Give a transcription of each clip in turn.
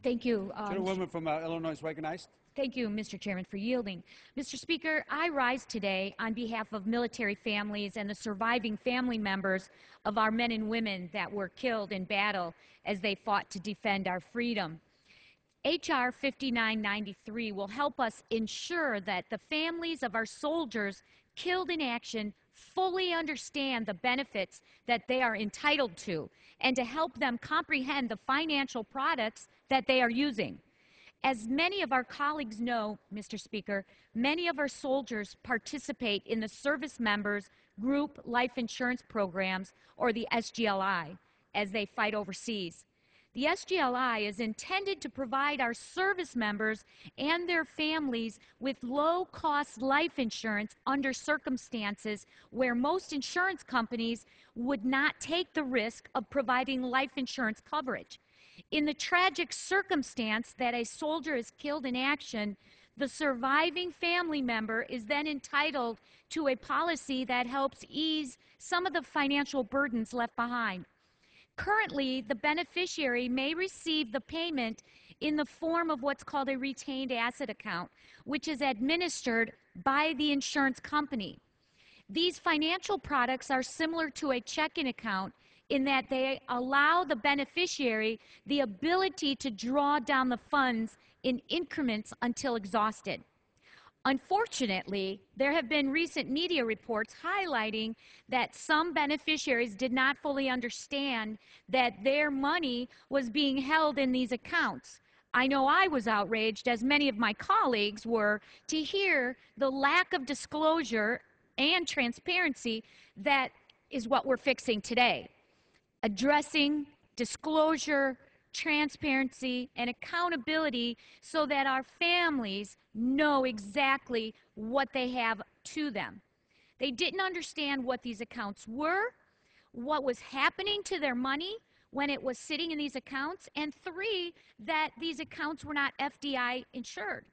Thank you. Gentlewoman from Illinois is recognized. Thank you, Mr. Chairman, for yielding. Mr. Speaker, I rise today on behalf of military families and the surviving family members of our men and women that were killed in battle as they fought to defend our freedom. H.R. 5993 will help us ensure that the families of our soldiers killed in action fully understand the benefits that they are entitled to and to help them comprehend the financial products that they are using. As many of our colleagues know, Mr. Speaker, many of our soldiers participate in the Service Members Group Life Insurance Programs, or the SGLI, as they fight overseas. The SGLI is intended to provide our service members and their families with low-cost life insurance under circumstances where most insurance companies would not take the risk of providing life insurance coverage. In the tragic circumstance that a soldier is killed in action, the surviving family member is then entitled to a policy that helps ease some of the financial burdens left behind. Currently, the beneficiary may receive the payment in the form of what's called a retained asset account, which is administered by the insurance company. These financial products are similar to a checking account in that they allow the beneficiary the ability to draw down the funds in increments until exhausted. Unfortunately, there have been recent media reports highlighting that some beneficiaries did not fully understand that their money was being held in these accounts. I know I was outraged, as many of my colleagues were, to hear the lack of disclosure and transparency that is what we're fixing today. Addressing disclosure, transparency, and accountability so that our families know exactly what they have to them. They didn't understand what these accounts were, what was happening to their money when it was sitting in these accounts, and three, that these accounts were not FDI insured.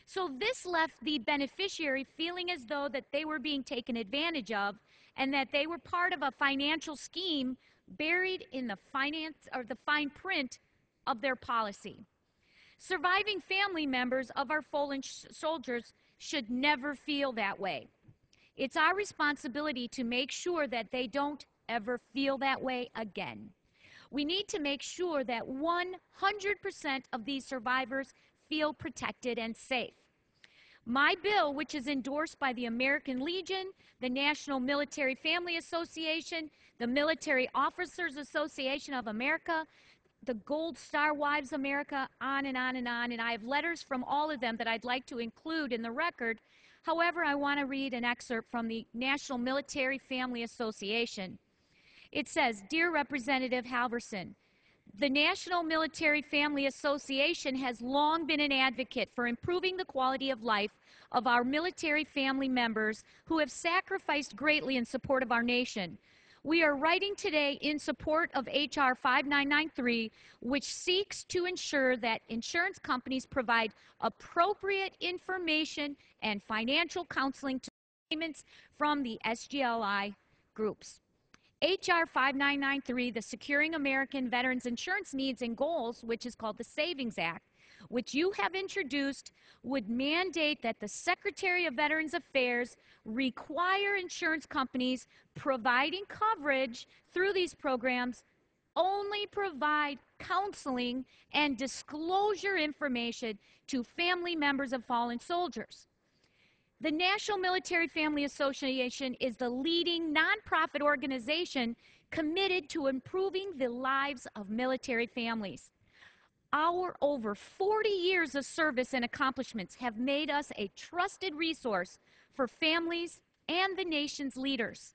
So this left the beneficiary feeling as though that they were being taken advantage of and that they were part of a financial scheme buried in the fine print of their policy. Surviving family members of our fallen soldiers should never feel that way. It's our responsibility to make sure that they don't ever feel that way again. We need to make sure that 100% of these survivors feel protected and safe. My bill, which is endorsed by the American Legion, the National Military Family Association, the Military Officers Association of America, the Gold Star Wives America, on and on and on, and I have letters from all of them that I'd like to include in the record. However, I want to read an excerpt from the National Military Family Association. It says, "Dear Representative Halvorson, the National Military Family Association has long been an advocate for improving the quality of life of our military family members who have sacrificed greatly in support of our nation. We are writing today in support of H.R. 5993, which seeks to ensure that insurance companies provide appropriate information and financial counseling to payments from the SGLI groups. H.R. 5993, the Securing American Veterans Insurance Needs and Goals, which is called the Savings Act, which you have introduced, would mandate that the Secretary of Veterans Affairs require insurance companies providing coverage through these programs only provide counseling and disclosure information to family members of fallen soldiers. The National Military Family Association is the leading nonprofit organization committed to improving the lives of military families. Our over 40 years of service and accomplishments have made us a trusted resource for families and the nation's leaders.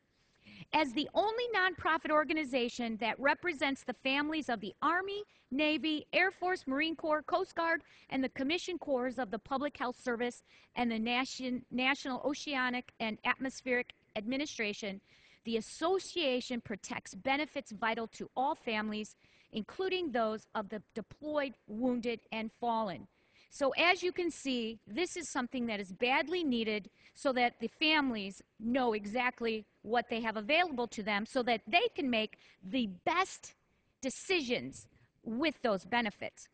As the only nonprofit organization that represents the families of the Army, Navy, Air Force, Marine Corps, Coast Guard, and the Commissioned Corps of the Public Health Service and the National Oceanic and Atmospheric Administration, the association protects benefits vital to all families, including those of the deployed, wounded, and fallen. So as you can see, this is something that is badly needed so that the families know exactly what they have available to them so that they can make the best decisions with those benefits.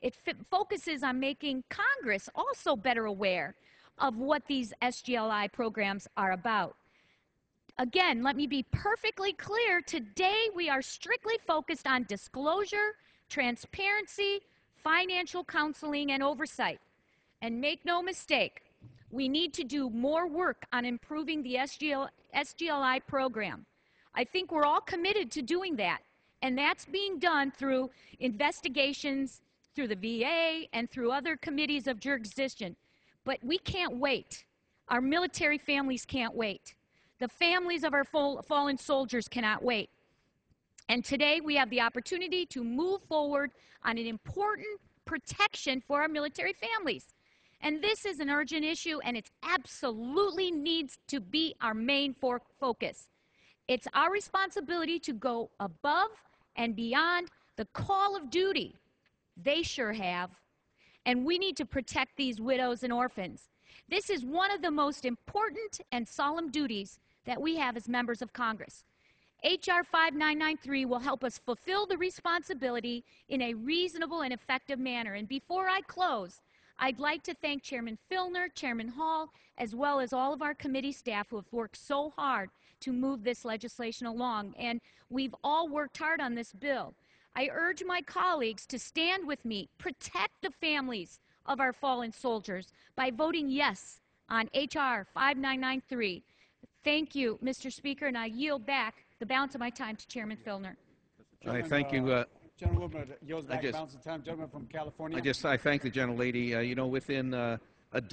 It focuses on making Congress also better aware of what these SGLI programs are about. Again, let me be perfectly clear. Today, we are strictly focused on disclosure, transparency, financial counseling, and oversight. And make no mistake, we need to do more work on improving the SGLI program. I think we're all committed to doing that, and that's being done through investigations, through the VA, and through other committees of jurisdiction. But we can't wait. Our military families can't wait. The families of our fallen soldiers cannot wait. And today we have the opportunity to move forward on an important protection for our military families. And this is an urgent issue, and it absolutely needs to be our main focus. It's our responsibility to go above and beyond the call of duty they sure have, and we need to protect these widows and orphans. This is one of the most important and solemn duties that we have as members of Congress. H.R. 5993 will help us fulfill the responsibility in a reasonable and effective manner. And before I close, I'd like to thank Chairman Filner, Chairman Hall, as well as all of our committee staff who have worked so hard to move this legislation along. And we've all worked hard on this bill. I urge my colleagues to stand with me, protect the families of our fallen soldiers by voting yes on H.R. 5993. Thank you, Mr. Speaker, and I yield back the balance of my time to Chairman Filner. I thank you. Gentlewoman yields back the balance of time. Gentleman from California. I thank the gentlelady. You know, within a day.